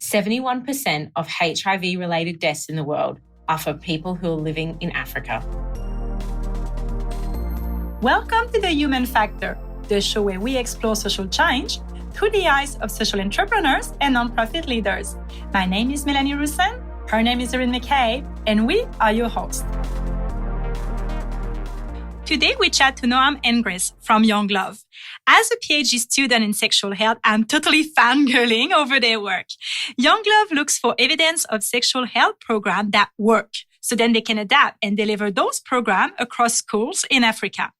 71% of HIV-related deaths in the world are for people who are living in Africa. Welcome to The Human Factor, the show where we explore social change through the eyes of social entrepreneurs and nonprofit leaders. My name is Melanie Roussin, her name is Erin McKay, and we are your hosts. Today, we chat to Noam Angrist from Young. As a PhD student in sexual health, I'm totally fangirling over their work. Young looks for evidence of sexual health programs that work, so then they can adapt and deliver those programs across schools in Africa.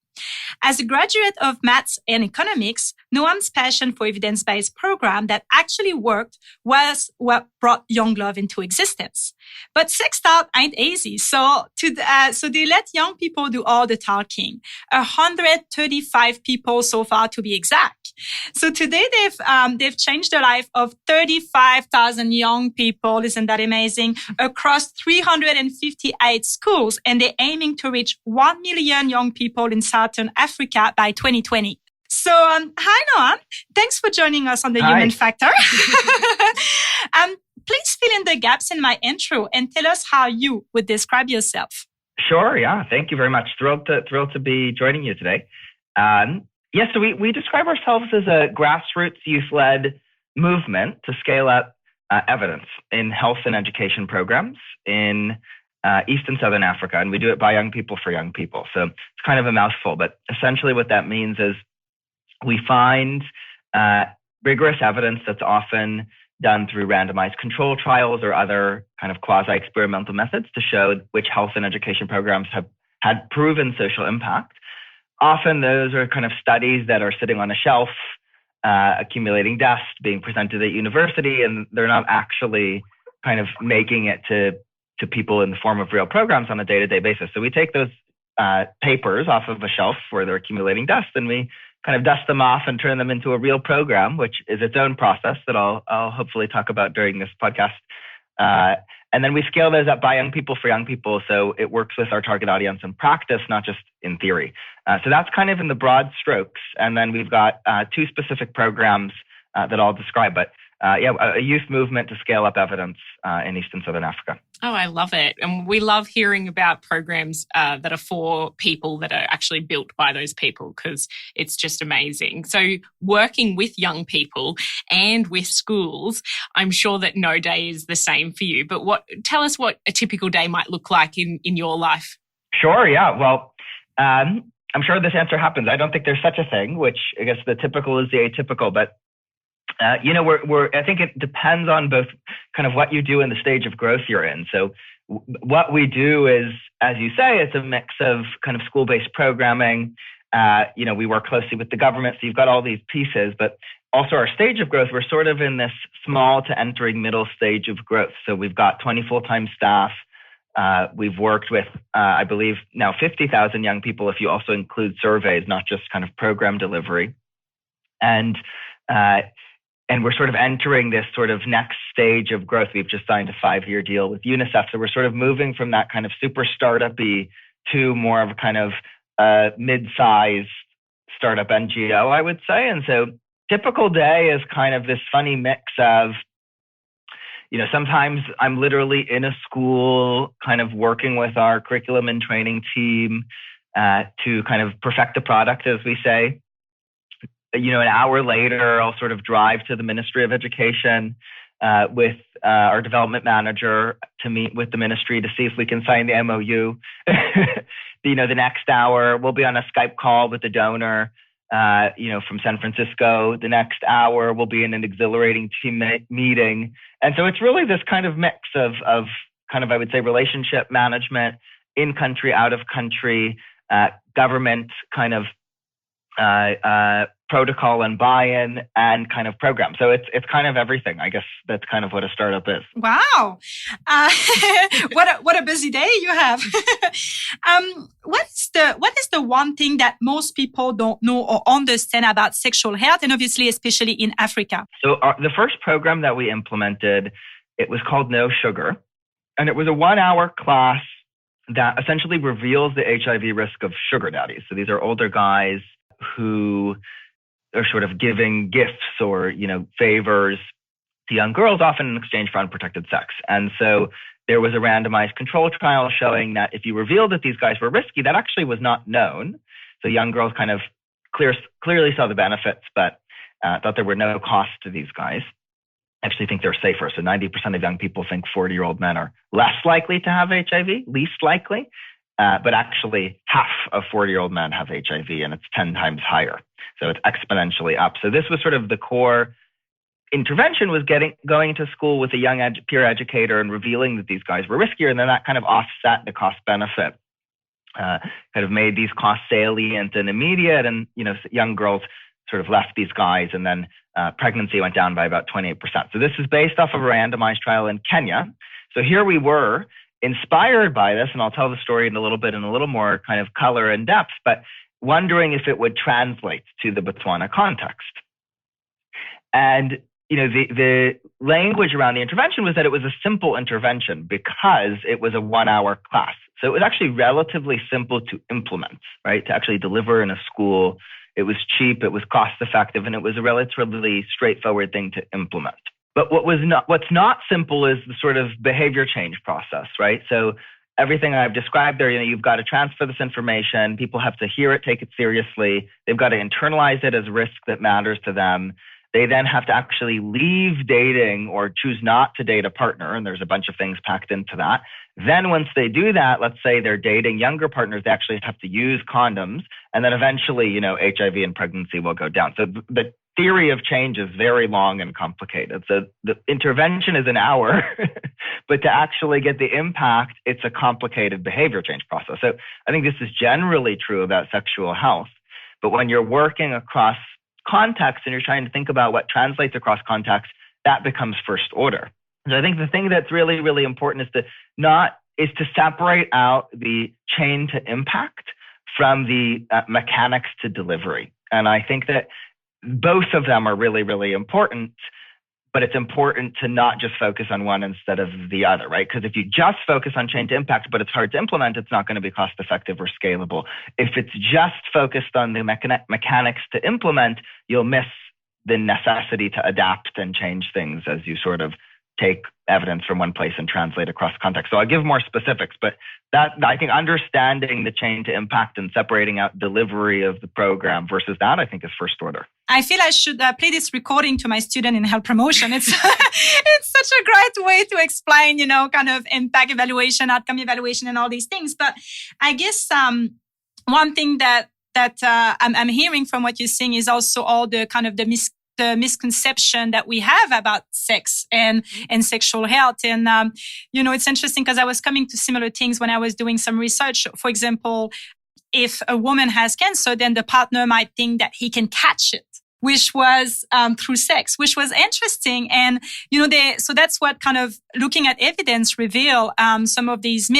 As a graduate of maths and economics, Noam's passion for evidence-based programs that actually worked was what brought Young into existence. But sex talk ain't easy, so they let young people do all the talking. 135 people so far, to be exact. So today they've changed the life of 35,000 young people. Isn't that amazing? Across 358 schools, and they're aiming to reach 1 million young people in Southern Africa by 2020. So, hi Noam. Thanks for joining us on the Human Factor. Please fill in the gaps in my intro and tell us how you would describe yourself. Sure. Yeah. Thank you very much. Thrilled to be joining you today. Yes, so we describe ourselves as a grassroots youth-led movement to scale up evidence in health and education programs in East and Southern Africa. And we do it by young people for young people. So it's kind of a mouthful, but essentially what that means is we find rigorous evidence that's often done through randomized control trials or other kind of quasi-experimental methods to show which health and education programs have had proven social impact. Often those are kind of studies that are sitting on a shelf, accumulating dust, being presented at university, and they're not actually kind of making it to people in the form of real programs on a day-to-day basis. So we take those papers off of a shelf where they're accumulating dust, and we kind of dust them off and turn them into a real program, which is its own process that I'll hopefully talk about during this podcast. And then we scale those up by young people for young people, so it works with our target audience in practice, not just in theory. So that's kind of in the broad strokes. And then we've got two specific programs that I'll describe. But a youth movement to scale up evidence in East and Southern Africa. Oh, I love it. And we love hearing about programs that are for people that are actually built by those people, because it's just amazing. So working with young people and with schools, I'm sure that no day is the same for you. But tell us what a typical day might look like in your life. Sure, yeah. Well, I'm sure this answer happens. I don't think there's such a thing, which I guess the typical is the atypical, but I think it depends on both kind of what you do and the stage of growth you're in. So what we do is, as you say, it's a mix of kind of school-based programming. We work closely with the government, so you've got all these pieces, but also our stage of growth, we're sort of in this small to entering middle stage of growth. So we've got 20 full-time staff. We've worked with, I believe now 50,000 young people, if you also include surveys, not just kind of program delivery. And we're sort of entering this sort of next stage of growth. We've just signed a 5-year deal with UNICEF. So we're sort of moving from that kind of super startup-y to more of a kind of mid-sized startup NGO, I would say. And so typical day is kind of this funny mix of, sometimes I'm literally in a school kind of working with our curriculum and training team to kind of perfect the product, as we say. An hour later, I'll sort of drive to the Ministry of Education with our development manager to meet with the ministry to see if we can sign the MOU. The next hour, we'll be on a Skype call with the donor, from San Francisco. The next hour, we'll be in an exhilarating team meeting. And so it's really this kind of mix of kind of, I would say, relationship management, in country, out of country, government kind of protocol and buy-in and kind of program. So it's kind of everything. I guess that's kind of what a startup is. Wow. What a busy day you have. What is the one thing that most people don't know or understand about sexual health, and obviously especially in Africa? So the first program that we implemented, it was called No Sugar. And it was a 1-hour class that essentially reveals the HIV risk of sugar daddies. So these are older guys who are sort of giving gifts or, favors to young girls, often in exchange for unprotected sex. And so there was a randomized control trial showing that if you revealed that these guys were risky, that actually was not known. So young girls kind of clearly saw the benefits, but thought there were no costs to these guys. I actually think they're safer. So 90% of young people think 40-year-old men are less likely to have HIV, least likely. But actually half of 40-year-old men have HIV, and it's 10 times higher. So it's exponentially up. So this was sort of the core intervention, was going to school with a young peer educator and revealing that these guys were riskier. And then that kind of offset the cost benefit, kind of made these costs salient and immediate. And, young girls sort of left these guys, and then pregnancy went down by about 28%. So this is based off of a randomized trial in Kenya. So here we were, inspired by this, and I'll tell the story in a little more kind of color and depth, but wondering if it would translate to the Botswana context. And, the language around the intervention was that it was a simple intervention because it was a 1-hour class. So it was actually relatively simple to implement, right? To actually deliver in a school. It was cheap, it was cost effective, and it was a relatively straightforward thing to implement. But what's not simple is the sort of behavior change process, right? So everything I've described there, you've got to transfer this information. People have to hear it, take it seriously. They've got to internalize it as risk that matters to them. They then have to actually leave dating or choose not to date a partner. And there's a bunch of things packed into that. Then once they do that, let's say they're dating younger partners, they actually have to use condoms. And then eventually, HIV and pregnancy will go down. So the theory of change is very long and complicated. So the intervention is an hour, but to actually get the impact, it's a complicated behavior change process. So I think this is generally true about sexual health. But when you're working across context and you're trying to think about what translates across context, that becomes first order. So I think the thing that's really, really important is to separate out the chain to impact from the mechanics to delivery. And I think that both of them are really, really important, but it's important to not just focus on one instead of the other, right? Because if you just focus on chain to impact, but it's hard to implement, it's not going to be cost effective or scalable. If it's just focused on the mechanics to implement, you'll miss the necessity to adapt and change things as you sort of take evidence from one place and translate across context. So I'll give more specifics, but that, I think, understanding the chain to impact and separating out delivery of the program versus that, I think, is first order. I feel I should play this recording to my student in health promotion. It's it's such a great way to explain, kind of impact evaluation, outcome evaluation, and all these things. But I guess one thing that I'm hearing from what you're saying is also all the kind of the misconception that we have about sex and sexual health. And, it's interesting because I was coming to similar things when I was doing some research. For example, if a woman has cancer, then the partner might think that he can catch it, which was through sex, which was interesting. And, so that's what kind of looking at evidence reveal some of these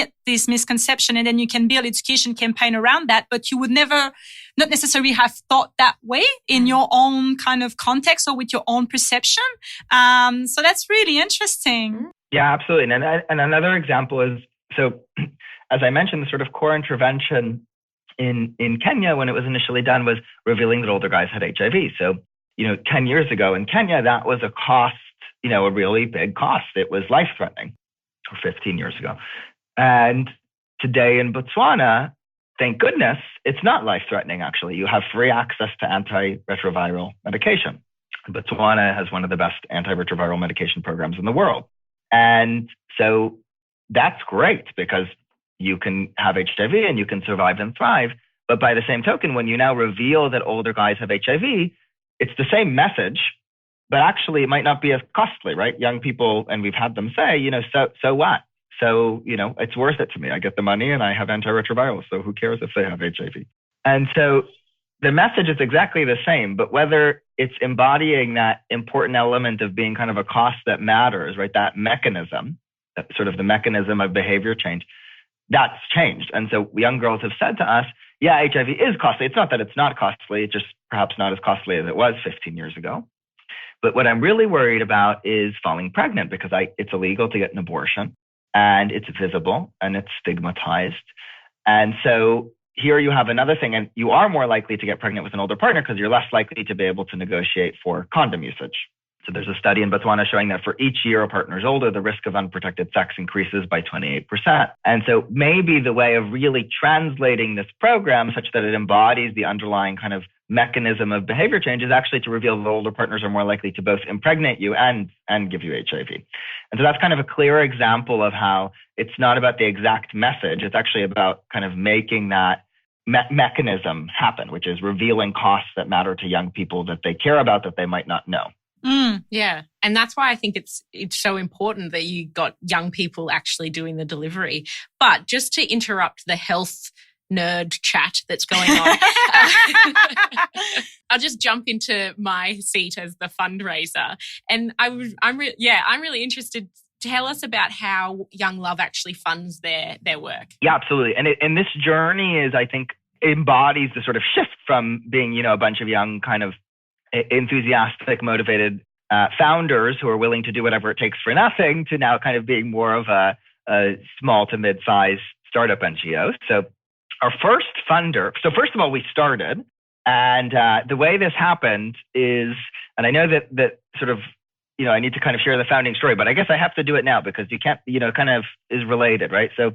misconception. And then you can build education campaign around that, but you would never not necessarily have thought that way in your own kind of context or with your own perception. So that's really interesting. Yeah, absolutely. And another example is, so as I mentioned, the sort of core intervention in Kenya when it was initially done was revealing that older guys had HIV. So, 10 years ago in Kenya, that was a cost, a really big cost. It was life-threatening, or 15 years ago. And today in Botswana, thank goodness, it's not life-threatening, actually. You have free access to antiretroviral medication. Botswana has one of the best antiretroviral medication programs in the world. And so that's great because you can have HIV and you can survive and thrive. But by the same token, when you now reveal that older guys have HIV, it's the same message, but actually it might not be as costly, right? Young people, and we've had them say, so what? So, it's worth it to me. I get the money and I have antiretrovirals. So who cares if they have HIV? And so the message is exactly the same, but whether it's embodying that important element of being kind of a cost that matters, right? That mechanism, that sort of the mechanism of behavior change, that's changed. And so young girls have said to us, yeah, HIV is costly. It's not that it's not costly. It's just perhaps not as costly as it was 15 years ago. But what I'm really worried about is falling pregnant because it's illegal to get an abortion and it's visible and it's stigmatized. And so here you have another thing, and you are more likely to get pregnant with an older partner because you're less likely to be able to negotiate for condom usage. So there's a study in Botswana showing that for each year a partner is older, the risk of unprotected sex increases by 28%. And so maybe the way of really translating this program such that it embodies the underlying kind of mechanism of behavior change is actually to reveal that older partners are more likely to both impregnate you and give you HIV. And so that's kind of a clear example of how it's not about the exact message. It's actually about kind of making that mechanism happen, which is revealing costs that matter to young people that they care about that they might not know. Yeah. And that's why I think it's so important that you got young people actually doing the delivery. But just to interrupt the health nerd chat that's going on, I'll just jump into my seat as the fundraiser. And I'm really interested. Tell us about how Young Love actually funds their work. Yeah, absolutely. And this journey is, I think, embodies the sort of shift from being, a bunch of young kind of enthusiastic, motivated founders who are willing to do whatever it takes for nothing to now kind of being more of a small to mid-sized startup NGO. So our first funder, so first of all, we started, and the way this happened is, and I know that sort of, I need to kind of share the founding story, but I guess I have to do it now because you can't, kind of is related, right? So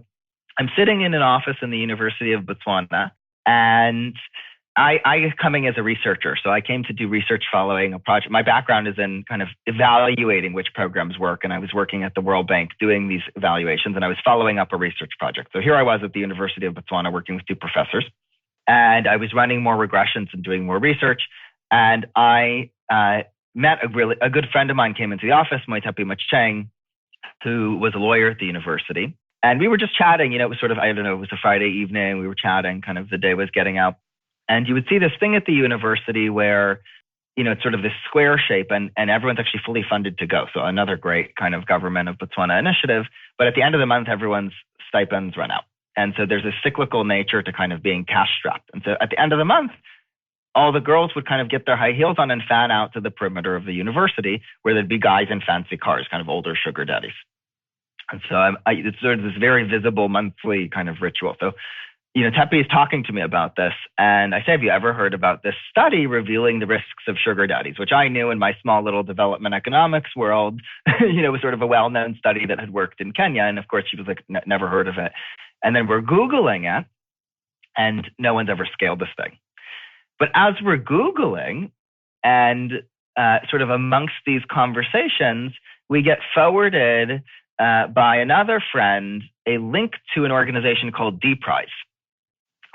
I'm sitting in an office in the University of Botswana, and I coming as a researcher. So I came to do research following a project. My background is in kind of evaluating which programs work. And I was working at the World Bank doing these evaluations, and I was following up a research project. So here I was at the University of Botswana working with two professors, and I was running more regressions and doing more research. And I met a good friend of mine came into the office, Moitapi Macheng, who was a lawyer at the university. And we were just chatting, it was sort of, I don't know, it was a Friday evening. We were chatting, kind of the day was getting out. And you would see this thing at the university where, it's sort of this square shape and everyone's actually fully funded to go. So another great kind of government of Botswana initiative. But at the end of the month, everyone's stipends run out. And so there's a cyclical nature to kind of being cash strapped. And so at the end of the month, all the girls would kind of get their high heels on and fan out to the perimeter of the university where there'd be guys in fancy cars, kind of older sugar daddies. And so it's sort of this very visible monthly kind of ritual. So, Tepe is talking to me about this. And I say, have you ever heard about this study revealing the risks of sugar daddies, which I knew in my small little development economics world, was sort of a well-known study that had worked in Kenya. And of course, she was like, never heard of it. And then we're Googling it, and no one's ever scaled this thing. But as we're Googling and sort of amongst these conversations, we get forwarded by another friend a link to an organization called D-Prize.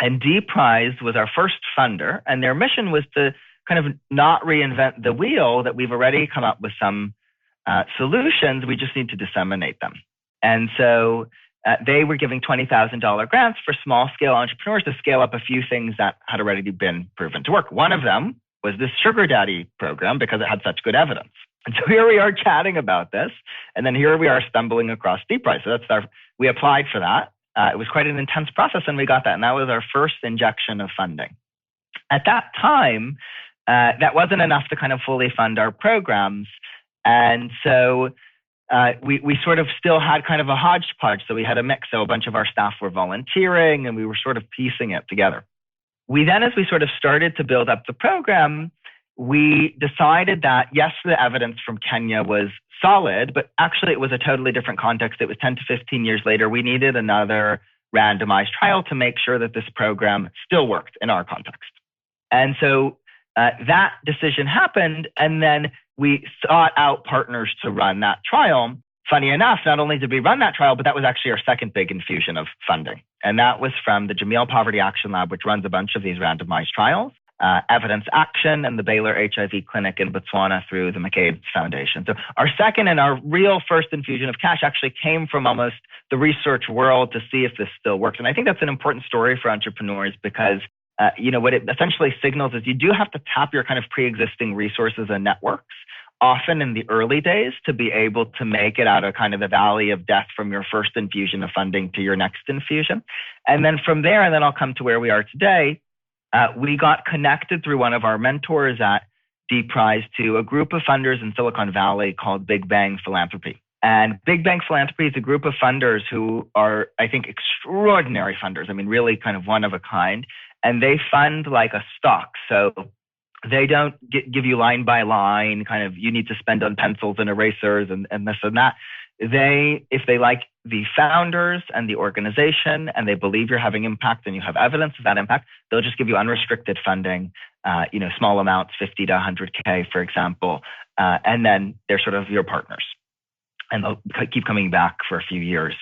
And D-Prize was our first funder, and their mission was to kind of not reinvent the wheel, that we've already come up with some solutions. We just need to disseminate them. And so they were giving $20,000 grants for small-scale entrepreneurs to scale up a few things that had already been proven to work. One of them was this sugar daddy program because it had such good evidence. And so here we are chatting about this, and then here we are stumbling across D-Prize. So we applied for that. It was quite an intense process, and we got that. And that was our first injection of funding. At that time, that wasn't enough to kind of fully fund our programs. And so we sort of still had kind of a hodgepodge. So we had a mix. So a bunch of our staff were volunteering, and we were sort of piecing it together. We then, as we sort of started to build up the program, we decided that, yes, the evidence from Kenya was solid, but actually it was a totally different context. It was 10 to 15 years later. We needed another randomized trial to make sure that this program still worked in our context. And so that decision happened, and then we sought out partners to run that trial. Funny enough, not only did we run that trial, but that was actually our second big infusion of funding. And that was from the Jameel Poverty Action Lab, which runs a bunch of these randomized trials. Evidence Action, and the Baylor HIV Clinic in Botswana through the McCabe Foundation. So our second and our real first infusion of cash actually came from almost the research world to see if this still works. And I think that's an important story for entrepreneurs because, what it essentially signals is you do have to tap your kind of pre-existing resources and networks often in the early days to be able to make it out of kind of the valley of death from your first infusion of funding to your next infusion. And then from there, and then I'll come to where we are today, we got connected through one of our mentors at D-Prize to a group of funders in Silicon Valley called Big Bang Philanthropy. And Big Bang Philanthropy is a group of funders who are, I think, extraordinary funders. I mean, really kind of one of a kind. And they fund like a stock. So They don't give you line by line, kind of, you need to spend on pencils and erasers and this and that. If they like the founders and the organization and they believe you're having impact and you have evidence of that impact, they'll just give you unrestricted funding, small amounts, 50 to 100K, for example. And then they're sort of your partners. And they'll keep coming back for a few years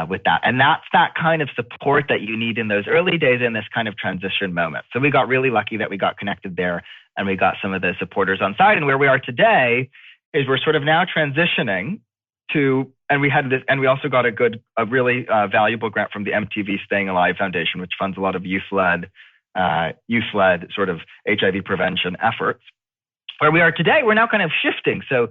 with that. And that's that kind of support that you need in those early days in this kind of transition moment. So we got really lucky that we got connected there and we got some of the supporters on side. And where we are today is we're sort of now transitioning to, and we also got a really valuable grant from the MTV Staying Alive Foundation, which funds a lot of youth-led sort of HIV prevention efforts. Where we are today, we're now kind of shifting. So,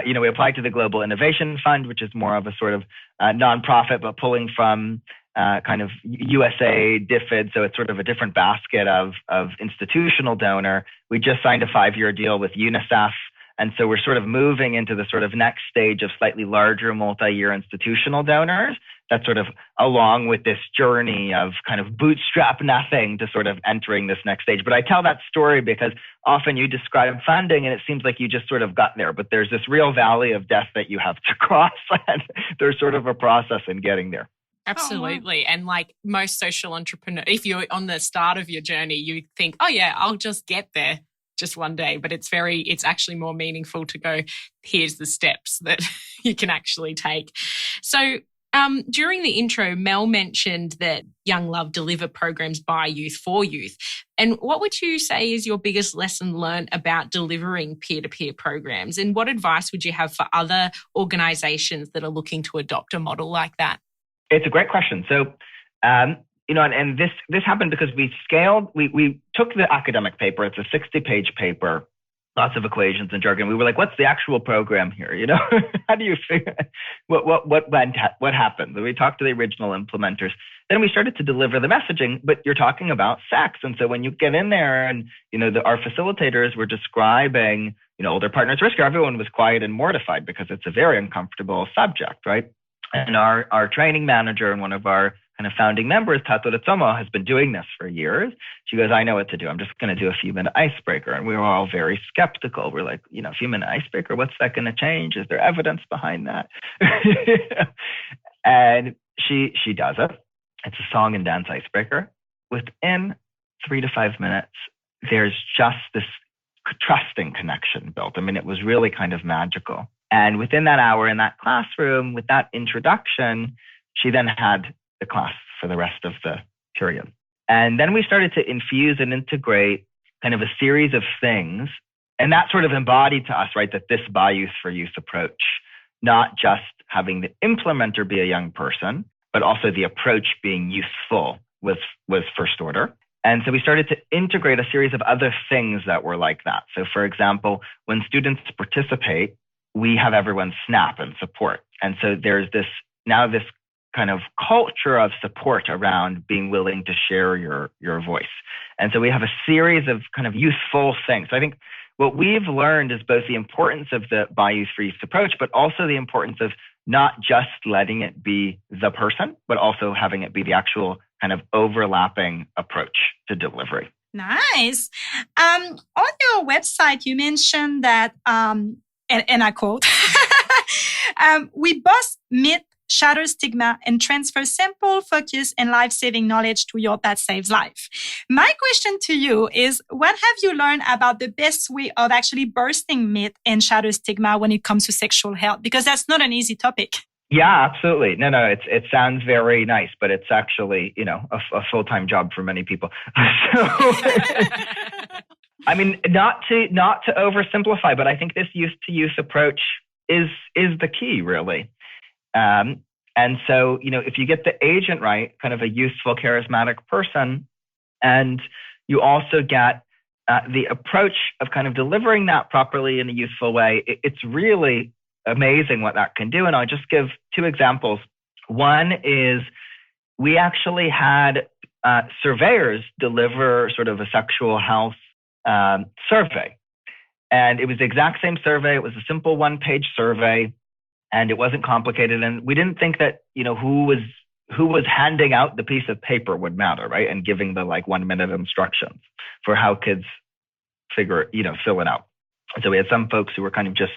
we applied to the Global Innovation Fund, which is more of a sort of nonprofit, but pulling from kind of USAID, DFID. So it's sort of a different basket of institutional donor. We just signed a 5-year deal with UNICEF. And so we're sort of moving into the sort of next stage of slightly larger multi-year institutional donors. That's sort of along with this journey of kind of bootstrap nothing to sort of entering this next stage. But I tell that story because often you describe funding and it seems like you just sort of got there, but there's this real valley of death that you have to cross, and there's sort of a process in getting there. Absolutely. And like most social entrepreneurs, if you're on the start of your journey, you think, oh yeah, I'll just get there just one day. But it's actually more meaningful to go, here's the steps that you can actually take. So during the intro, Mel mentioned that Young Love deliver programs by youth for youth. And what would you say is your biggest lesson learned about delivering peer-to-peer programs? And what advice would you have for other organizations that are looking to adopt a model like that? It's a great question. So, and this happened because we scaled, we took the academic paper, it's a 60-page paper, lots of equations and jargon. We were like, what's the actual program here? How do you figure, what happened? We talked to the original implementers. Then we started to deliver the messaging, but you're talking about sex. And so when you get in there and, our facilitators were describing, older partners' risk, everyone was quiet and mortified because it's a very uncomfortable subject, right? And our training manager and one of our kind of founding members, Tato Retsomo, has been doing this for years. She goes, I know what to do. I'm just going to do a few-minute icebreaker. And we were all very skeptical. We're like, few-minute icebreaker, what's that going to change? Is there evidence behind that? And she does it. It's a song and dance icebreaker. Within 3 to 5 minutes, there's just this trusting connection built. I mean, it was really kind of magical. And within that hour in that classroom, with that introduction, she then had the class for the rest of the period. And then we started to infuse and integrate kind of a series of things. And that sort of embodied to us, right, that this by youth for youth approach, not just having the implementer be a young person, but also the approach being youthful was first order. And so we started to integrate a series of other things that were like that. So for example, when students participate, we have everyone snap and support. And so there's this kind of culture of support around being willing to share your voice. And so we have a series of kind of youthful things. So I think what we've learned is both the importance of the by youth for youth approach, but also the importance of not just letting it be the person, but also having it be the actual kind of overlapping approach to delivery. Nice. On your website, you mentioned that, and I quote, we bust myth, shatter stigma, and transfer simple, focus, and life-saving knowledge to your that saves life. My question to you is, what have you learned about the best way of actually bursting myth and shatter stigma when it comes to sexual health? Because that's not an easy topic. Yeah, absolutely. No, it sounds very nice, but it's actually, a full-time job for many people. So, I mean, not to oversimplify, but I think this youth to youth approach is the key, really. And so, if you get the agent right, kind of a youthful, charismatic person, and you also get the approach of kind of delivering that properly in a youthful way, it's really amazing what that can do. And I'll just give 2 examples. One is we actually had surveyors deliver sort of a sexual health survey. And it was the exact same survey. It was a simple 1-page survey, and it wasn't complicated. And we didn't think that, who was handing out the piece of paper would matter, right? And giving the 1-minute instructions for how kids fill it out. And so we had some folks who were kind of just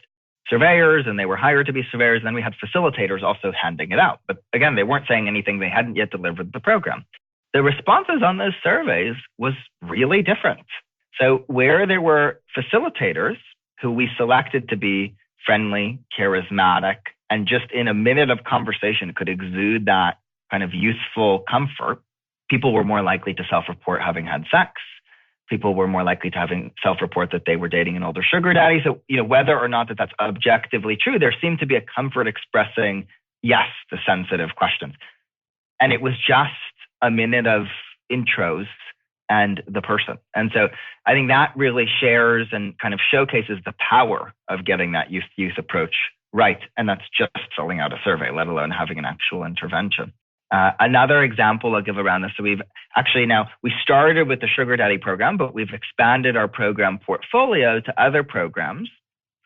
surveyors and they were hired to be surveyors. And then we had facilitators also handing it out. But again, they weren't saying anything. They hadn't yet delivered the program. The responses on those surveys was really different. So where there were facilitators who we selected to be friendly, charismatic, and just in a minute of conversation could exude that kind of youthful comfort, people were more likely to self-report having had sex. People were more likely to having self-report that they were dating an older sugar daddy. So, whether or not that's objectively true, there seemed to be a comfort expressing yes to sensitive questions. And it was just a minute of intros and the person. And so I think that really shares and kind of showcases the power of getting that youth approach right. And that's just filling out a survey, let alone having an actual intervention. Another example I'll give around this. So we started with the Sugar Daddy program, but we've expanded our program portfolio to other programs.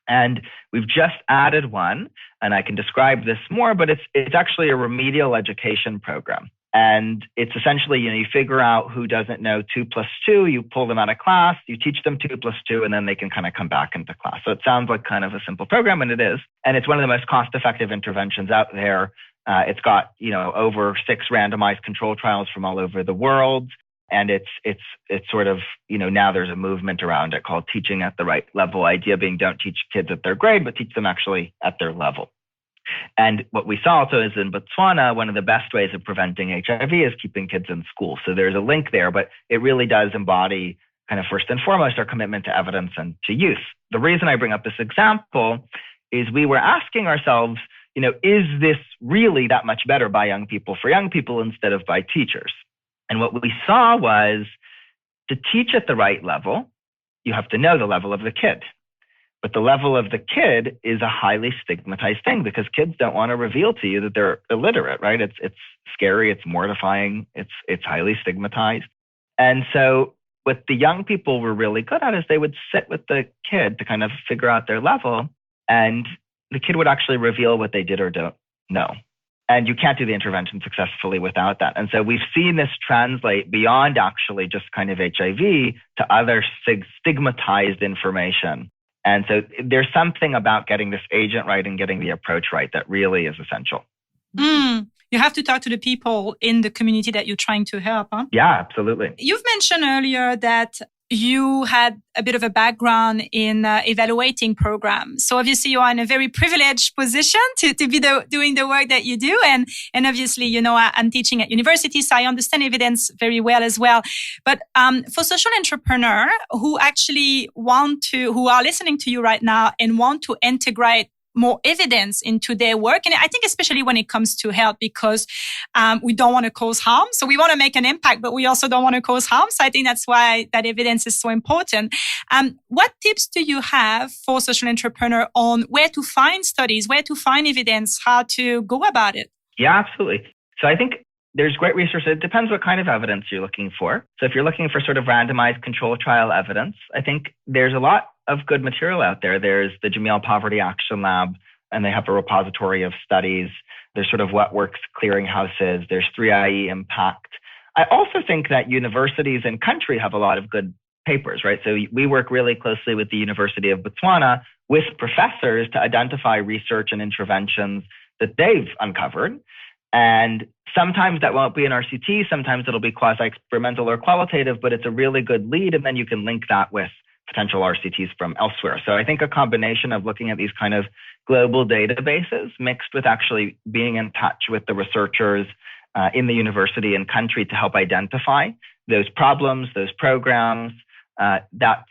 And we've just added one, and I can describe this more, but it's actually a remedial education program. And it's essentially, you figure out who doesn't know 2 + 2, you pull them out of class, you teach them 2 + 2, and then they can kind of come back into class. So it sounds like kind of a simple program, and it is. And it's one of the most cost-effective interventions out there. It's got, over 6 randomized control trials from all over the world. And it's sort of, now there's a movement around it called teaching at the right level. Idea being don't teach kids at their grade, but teach them actually at their level. And what we saw also is in Botswana, one of the best ways of preventing HIV is keeping kids in school. So there's a link there, but it really does embody kind of first and foremost our commitment to evidence and to youth. The reason I bring up this example is we were asking ourselves, is this really that much better by young people for young people instead of by teachers? And what we saw was to teach at the right level, you have to know the level of the kid. But the level of the kid is a highly stigmatized thing because kids don't want to reveal to you that they're illiterate, right? It's scary, it's mortifying, it's highly stigmatized. And so what the young people were really good at is they would sit with the kid to kind of figure out their level, and the kid would actually reveal what they did or don't know. And you can't do the intervention successfully without that. And so we've seen this translate beyond actually just kind of HIV to other stigmatized information. And so there's something about getting this agent right and getting the approach right that really is essential. You have to talk to the people in the community that you're trying to help, huh? Yeah, absolutely. You've mentioned earlier that you had a bit of a background in evaluating programs. So obviously you are in a very privileged position to be doing the work that you do. And obviously, I'm teaching at university, so I understand evidence very well as well. But for social entrepreneurs who actually who are listening to you right now and want to integrate more evidence into their work. And I think especially when it comes to health, because we don't want to cause harm. So we want to make an impact, but we also don't want to cause harm. So I think that's why that evidence is so important. What tips do you have for social entrepreneurs on where to find studies, where to find evidence, how to go about it? Yeah, absolutely. So I think there's great research. It depends what kind of evidence you're looking for. So if you're looking for sort of randomized control trial evidence, I think there's a lot of good material out there. There's the Jameel Poverty Action Lab, and they have a repository of studies. There's sort of What Works clearinghouses. There's 3IE Impact. I also think that universities and country have a lot of good papers, right? So we work really closely with the University of Botswana with professors to identify research and interventions that they've uncovered. And sometimes that won't be an RCT, sometimes it'll be quasi-experimental or qualitative, but it's a really good lead, and then you can link that with potential RCTs from elsewhere. So I think a combination of looking at these kind of global databases mixed with actually being in touch with the researchers in the university and country to help identify those problems, those programs, that's,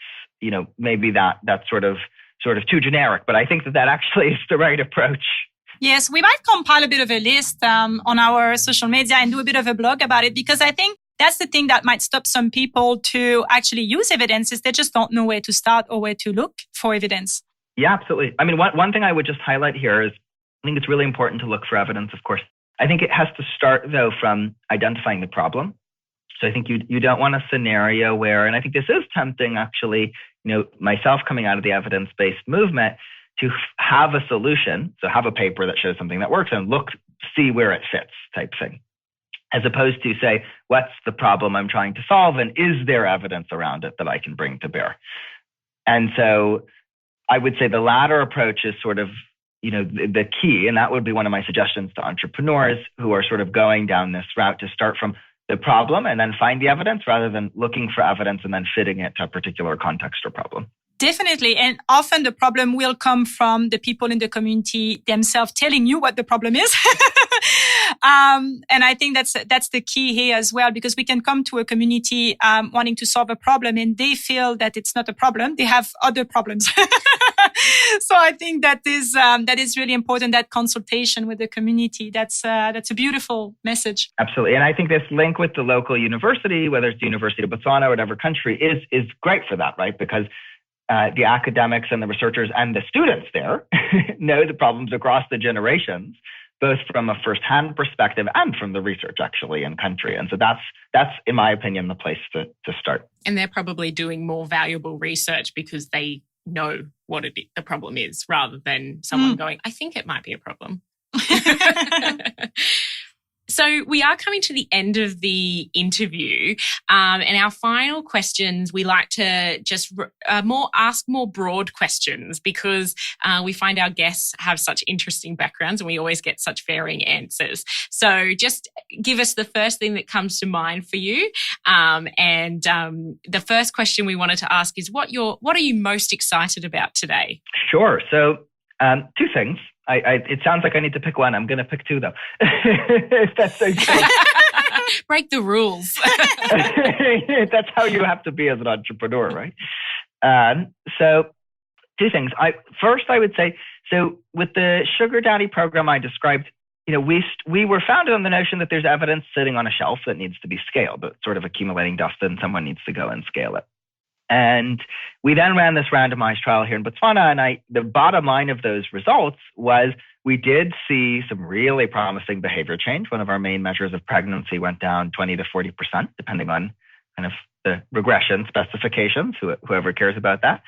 maybe that's sort of too generic, but I think that actually is the right approach. Yes, we might compile a bit of a list on our social media and do a bit of a blog about it, because I think that's the thing that might stop some people to actually use evidence is they just don't know where to start or where to look for evidence. Yeah, absolutely. I mean, one thing I would just highlight here is I think it's really important to look for evidence, of course. I think it has to start, though, from identifying the problem. So I think you don't want a scenario where, and I think this is tempting, actually, myself coming out of the evidence-based movement, to have a solution, so have a paper that shows something that works and see where it fits type thing, as opposed to say, what's the problem I'm trying to solve and is there evidence around it that I can bring to bear? And so I would say the latter approach is sort of, the key. And that would be one of my suggestions to entrepreneurs who are sort of going down this route, to start from the problem and then find the evidence rather than looking for evidence and then fitting it to a particular context or problem. Definitely. And often the problem will come from the people in the community themselves telling you what the problem is. And I think that's the key here as well, because we can come to a community wanting to solve a problem and they feel that it's not a problem. They have other problems. So I think that is really important, that consultation with the community. That's a beautiful message. Absolutely. And I think this link with the local university, whether it's the University of Botswana or whatever country, is great for that, right? Because the academics and the researchers and the students there know the problems across the generations, both from a firsthand perspective and from the research actually in country. And so that's in my opinion, the place to start. And they're probably doing more valuable research because they know what the problem is, rather than someone going, I think it might be a problem. So we are coming to the end of the interview, and our final questions, we like to just ask more broad questions, because we find our guests have such interesting backgrounds and we always get such varying answers. So just give us the first thing that comes to mind for you. And the first question we wanted to ask is, what are you most excited about today? Sure. So two things. It sounds like I need to pick one. I'm going to pick two, though. If that's okay. Break the rules. That's how you have to be as an entrepreneur, right? So two things. First, I would say, so with the Sugar Daddy program I described, we were founded on the notion that there's evidence sitting on a shelf that needs to be scaled, but sort of accumulating dust, and someone needs to go and scale it. And we then ran this randomized trial here in Botswana, and the bottom line of those results was we did see some really promising behavior change. One of our main measures of pregnancy went down 20 to 40%, depending on kind of the regression specifications, whoever cares about that.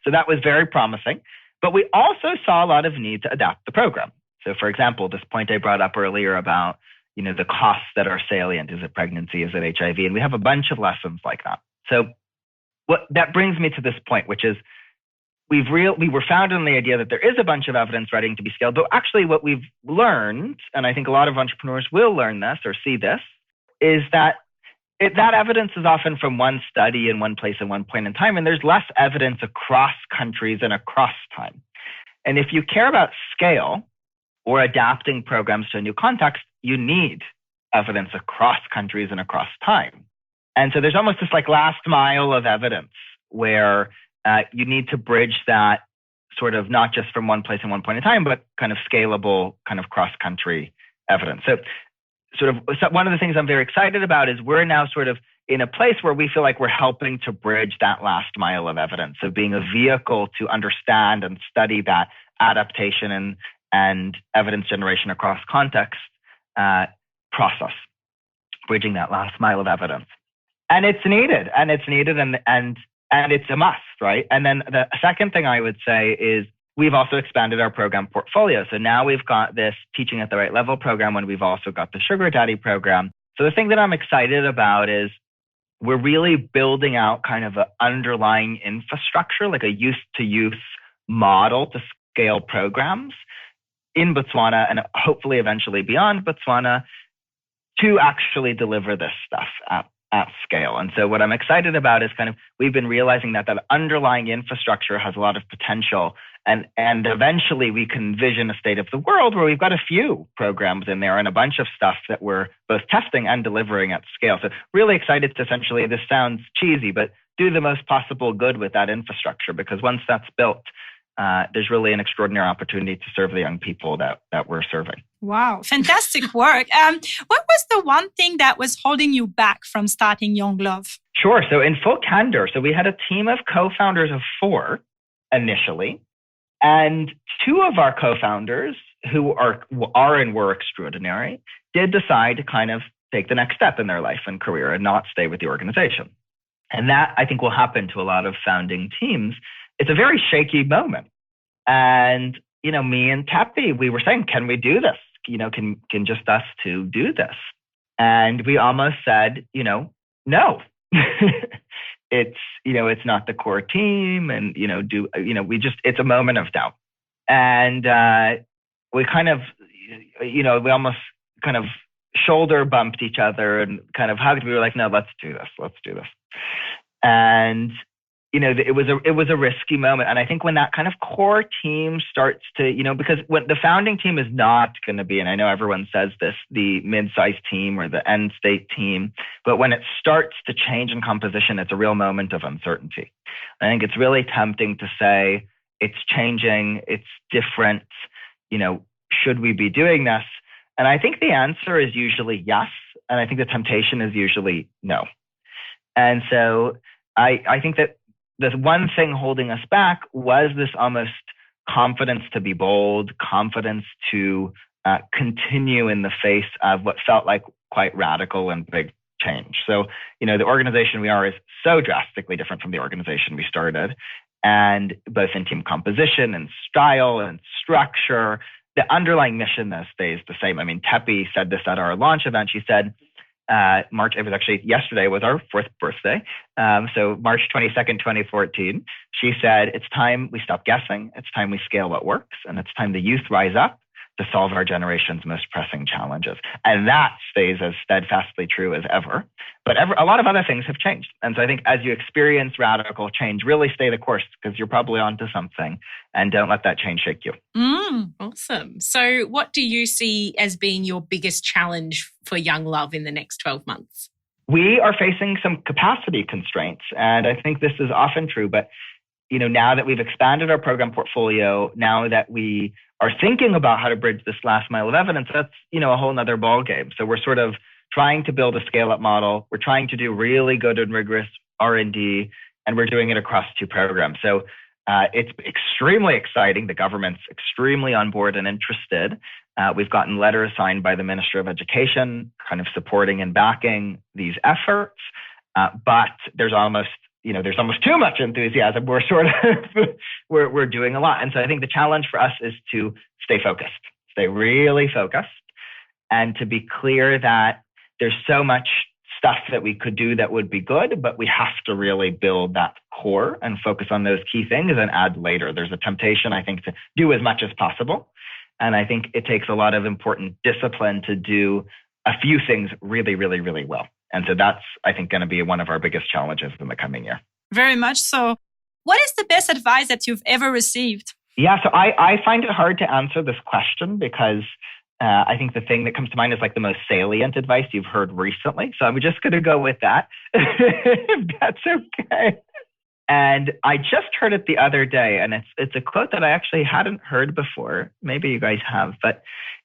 So that was very promising. But we also saw a lot of need to adapt the program. So for example, this point I brought up earlier about, the costs that are salient. Is it pregnancy? Is it HIV? And we have a bunch of lessons like that. So that brings me to this point, which is we were founded on the idea that there is a bunch of evidence ready to be scaled. But actually what we've learned, and I think a lot of entrepreneurs will learn this or see this, is that that evidence is often from one study in one place at one point in time, and there's less evidence across countries and across time. And if you care about scale or adapting programs to a new context, you need evidence across countries and across time. And so there's almost this last mile of evidence where you need to bridge that sort of not just from one place and one point in time, but kind of scalable, kind of cross-country evidence. So one of the things I'm very excited about is we're now sort of in a place where we feel like we're helping to bridge that last mile of evidence. So being a vehicle to understand and study that adaptation and evidence generation across context process, bridging that last mile of evidence. And it's needed, and it's a must, right? And then the second thing I would say is we've also expanded our program portfolio. So now we've got this Teaching at the Right Level program, and we've also got the Sugar Daddy program. So the thing that I'm excited about is we're really building out kind of an underlying infrastructure, like a youth-to-youth model to scale programs in Botswana and hopefully eventually beyond Botswana to actually deliver this stuff at scale. And so what I'm excited about is kind of, we've been realizing that underlying infrastructure has a lot of potential, and eventually we can envision a state of the world where we've got a few programs in there and a bunch of stuff that we're both testing and delivering at scale. So really excited to essentially, this sounds cheesy, but do the most possible good with that infrastructure, because once that's built, there's really an extraordinary opportunity to serve the young people that we're serving. Wow, fantastic work. What was the one thing that was holding you back from starting Young Love? Sure. So in full candor, we had a team of co-founders of 4 initially, and 2 of our co-founders who are and were extraordinary did decide to kind of take the next step in their life and career and not stay with the organization. And that, I think, will happen to a lot of founding teams. It's a very shaky moment. And, me and Tappy, we were saying, can we do this? Can just us 2 do this? And we almost said, no. it's not the core team, and it's a moment of doubt, and we kind of, we almost kind of shoulder bumped each other and kind of hugged. We were like, no, let's do this. And it was a risky moment. And I think when that kind of core team starts to, because when the founding team is not going to be, and I know everyone says this, the mid-sized team or the end state team, but when it starts to change in composition, it's a real moment of uncertainty. I think it's really tempting to say it's changing, it's different, should we be doing this? And I think the answer is usually yes. And I think the temptation is usually no. And so I think that the one thing holding us back was this almost confidence to be bold, confidence to continue in the face of what felt like quite radical and big change. So, the organization we are is so drastically different from the organization we started, and both in team composition and style and structure. The underlying mission though stays the same. I mean, Tepi said this at our launch event. She said, March, it was actually yesterday was our 4th birthday. So March 22nd, 2014, she said, it's time we stop guessing. It's time we scale what works. And it's time the youth rise up to solve our generation's most pressing challenges. And that stays as steadfastly true as ever. But a lot of other things have changed. And so I think as you experience radical change, really stay the course, because you're probably onto something, and don't let that change shake you. Awesome. So what do you see as being your biggest challenge for Young Love in the next 12 months? We are facing some capacity constraints. And I think this is often true, but now that we've expanded our program portfolio, now that we are thinking about how to bridge this last mile of evidence, that's, a whole nother ball game. So we're sort of trying to build a scale-up model. We're trying to do really good and rigorous R&D, and we're doing it across 2 programs. So it's extremely exciting. The government's extremely on board and interested. We've gotten letters signed by the Minister of Education, kind of supporting and backing these efforts. But there's almost too much enthusiasm. We're sort of, we're doing a lot. And so I think the challenge for us is to stay focused, stay really focused, and to be clear that there's so much stuff that we could do that would be good, but we have to really build that core and focus on those key things and add later. There's a temptation, I think, to do as much as possible. And I think it takes a lot of important discipline to do a few things really, really, really well. And so that's, I think, going to be one of our biggest challenges in the coming year. Very much so. What is the best advice that you've ever received? Yeah, so I find it hard to answer this question, because I think the thing that comes to mind is like the most salient advice you've heard recently. So I'm just going to go with that, if that's okay. And I just heard it the other day, and it's a quote that I actually hadn't heard before. Maybe you guys have, but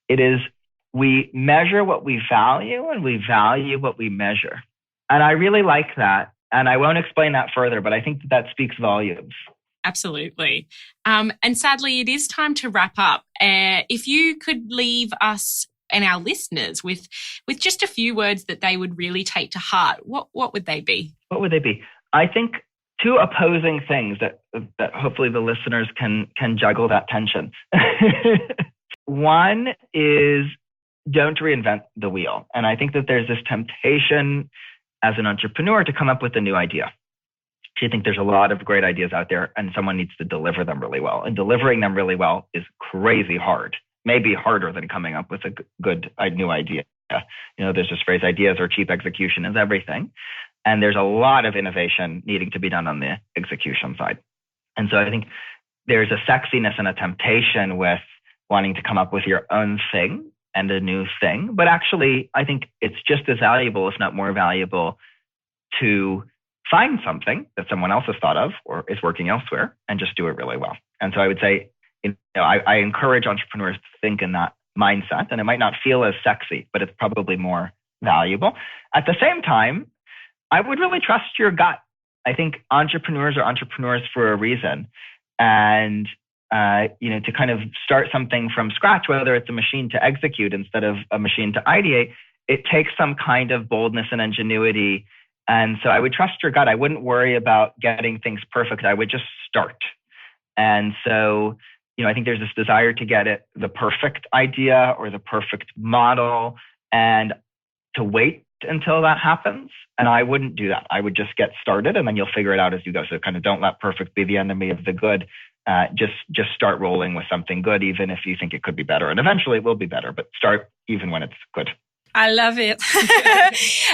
it is, we measure what we value and we value what we measure. And I really like that. And I won't explain that further, but I think that speaks volumes. Absolutely. And sadly, it is time to wrap up. If you could leave us and our listeners with just a few words that they would really take to heart, what would they be? What would they be? I think 2 opposing things that hopefully the listeners can juggle that tension. One is, don't reinvent the wheel. And I think that there's this temptation as an entrepreneur to come up with a new idea. I think there's a lot of great ideas out there, and someone needs to deliver them really well. And delivering them really well is crazy hard, maybe harder than coming up with a good new idea. There's this phrase, ideas are cheap, execution is everything. And there's a lot of innovation needing to be done on the execution side. And so I think there's a sexiness and a temptation with wanting to come up with your own thing and a new thing. But actually, I think it's just as valuable, if not more valuable, to find something that someone else has thought of or is working elsewhere and just do it really well. And so I would say, I encourage entrepreneurs to think in that mindset, and it might not feel as sexy, but it's probably more valuable. At the same time, I would really trust your gut. I think entrepreneurs are entrepreneurs for a reason. And, to kind of start something from scratch, whether it's a machine to execute instead of a machine to ideate, it takes some kind of boldness and ingenuity. And so I would trust your gut. I wouldn't worry about getting things perfect. I would just start. And so, I think there's this desire to get it the perfect idea or the perfect model, and to wait until that happens. And I wouldn't do that. I would just get started and then you'll figure it out as you go. So kind of don't let perfect be the enemy of the good. Just start rolling with something good, even if you think it could be better. And eventually it will be better, but start even when it's good. I love it.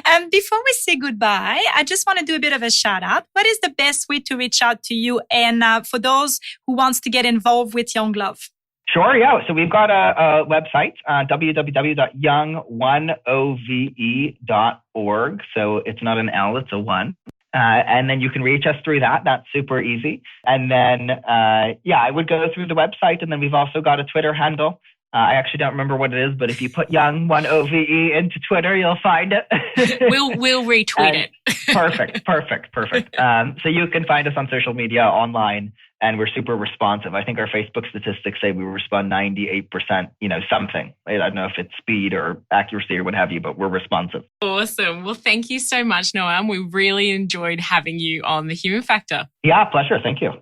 And before we say goodbye, I just want to do a bit of a shout out. What is the best way to reach out to you and for those who wants to get involved with Young Love? Sure, yeah. So we've got a website, www.youngove.org. So it's not an L, it's a 1. And then you can reach us through that. That's super easy. And then, I would go through the website. And then we've also got a Twitter handle. I actually don't remember what it is, but if you put Young 1 OVE into Twitter, you'll find it. We'll retweet it. Perfect. So you can find us on social media, online, and we're super responsive. I think our Facebook statistics say we respond 98%, something. I don't know if it's speed or accuracy or what have you, but we're responsive. Awesome. Well, thank you so much, Noam. We really enjoyed having you on The Human Factor. Yeah, pleasure. Thank you.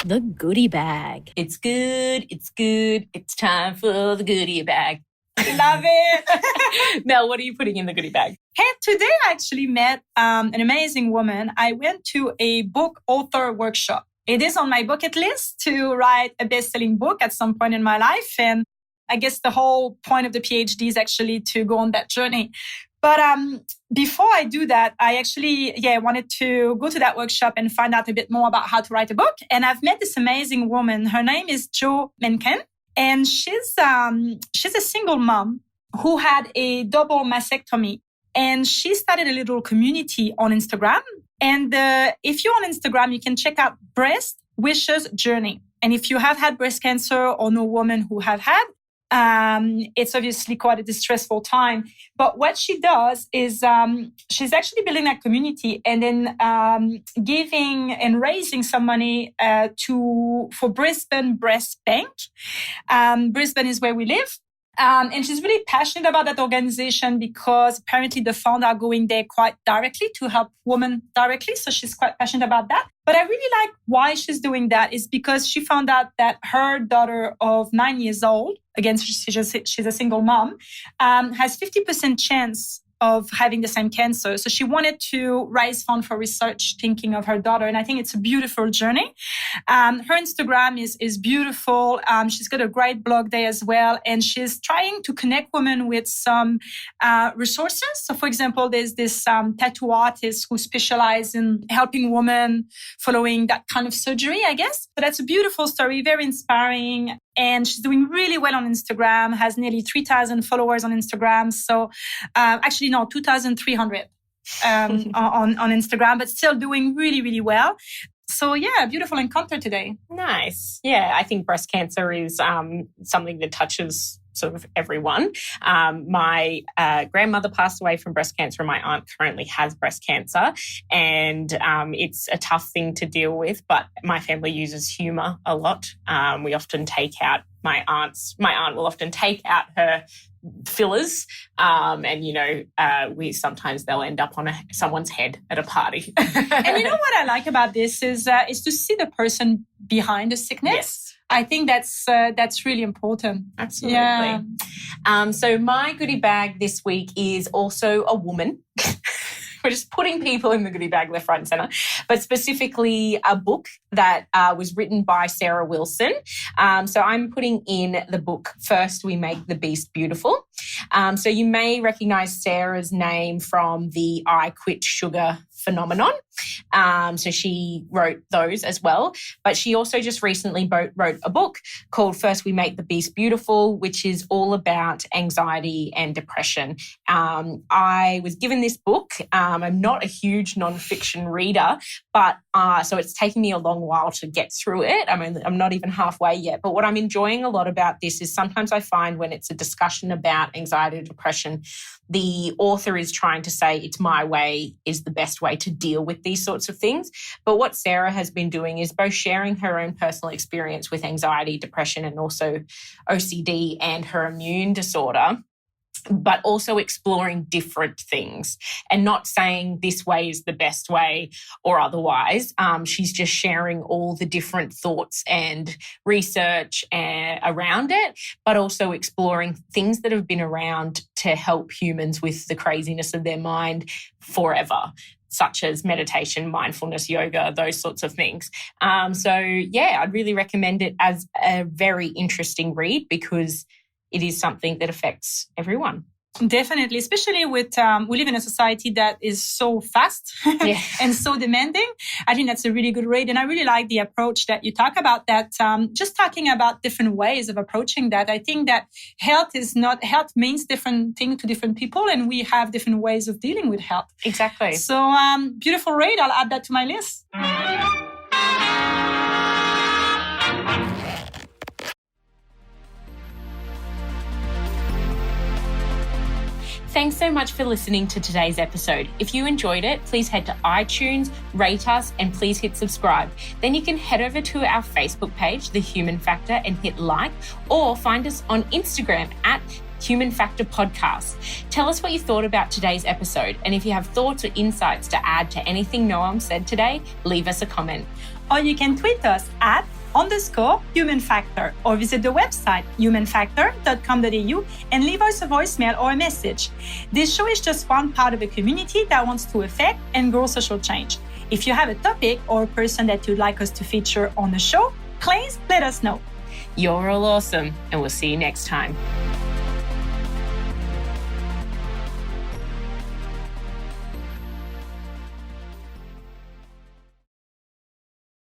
The goodie bag. It's good. It's time for the goodie bag. Love it. Mel, what are you putting in the goodie bag? Hey, today I actually met an amazing woman. I went to a book author workshop. It is on my bucket list to write a best-selling book at some point in my life. And I guess the whole point of the PhD is actually to go on that journey. But before I do that, I actually, wanted to go to that workshop and find out a bit more about how to write a book. And I've met this amazing woman. Her name is Jo Mencken. And she's a single mom who had a double mastectomy. And she started a little community on Instagram. And if you're on Instagram, you can check out Breast Wishes Journey. And if you have had breast cancer or know women who have had, it's obviously quite a distressful time. But what she does is she's actually building that community and then giving and raising some money for Brisbane Breast Bank. Brisbane is where we live. And she's really passionate about that organization because apparently the funds are going there quite directly to help women directly. So she's quite passionate about that. But I really like why she's doing that is because she found out that her daughter of 9 years old, again, she's a single mom, has 50% chance of having the same cancer. So she wanted to raise funds for research thinking of her daughter. And I think it's a beautiful journey. Her Instagram is beautiful. She's got a great blog there as well. And she's trying to connect women with some resources. So for example, there's this tattoo artist who specializes in helping women following that kind of surgery, I guess. So that's a beautiful story, very inspiring. And she's doing really well on Instagram, has nearly 3,000 followers on Instagram. So actually, no, 2,300 on Instagram, but still doing really, really well. So yeah, beautiful encounter today. Nice. Yeah, I think breast cancer is something that touches sort of everyone. My grandmother passed away from breast cancer and my aunt currently has breast cancer. And it's a tough thing to deal with, but my family uses humor a lot. We often take out my aunt will often take out her fillers. Sometimes they'll end up on someone's head at a party. And you know what I like about this is to see the person behind the sickness. Yes. I think that's really important. Absolutely. Yeah. So my goodie bag this week is also a woman. We're just putting people in the goodie bag left, right and centre, but specifically a book that was written by Sarah Wilson. So I'm putting in the book, First We Make the Beast Beautiful. So you may recognise Sarah's name from the I Quit Sugar phenomenon. So she wrote those as well. But she also just recently wrote a book called First We Make the Beast Beautiful, which is all about anxiety and depression. I was given this book. I'm not a huge nonfiction reader, but so it's taken me a long while to get through it. I mean, I'm not even halfway yet. But what I'm enjoying a lot about this is sometimes I find when it's a discussion about anxiety or depression, the author is trying to say it's my way is the best way to deal with these sorts of things. But what Sarah has been doing is both sharing her own personal experience with anxiety, depression, and also OCD and her immune disorder. but also exploring different things and not saying this way is the best way or otherwise. She's just sharing all the different thoughts and research around it, but also exploring things that have been around to help humans with the craziness of their mind forever, such as meditation, mindfulness, yoga, those sorts of things. I'd really recommend it as a very interesting read because it is something that affects everyone. Definitely, especially with we live in a society that is so fast and so demanding. I think that's a really good read. And I really like the approach that you talk about, that just talking about different ways of approaching that. I think that health means different things to different people, and we have different ways of dealing with health. Exactly. So beautiful read. I'll add that to my list. Thanks so much for listening to today's episode. If you enjoyed it, please head to iTunes, rate us, and please hit subscribe. Then you can head over to our Facebook page, The Human Factor, and hit like, or find us on Instagram at Human Factor Podcast. Tell us what you thought about today's episode. And if you have thoughts or insights to add to anything Noam said today, leave us a comment. Or you can tweet us at _Human Factor, or visit the website humanfactor.com.au and leave us a voicemail or a message. This show is just one part of a community that wants to affect and grow social change. If you have a topic or a person that you'd like us to feature on the show, please let us know. You're all awesome, and we'll see you next time.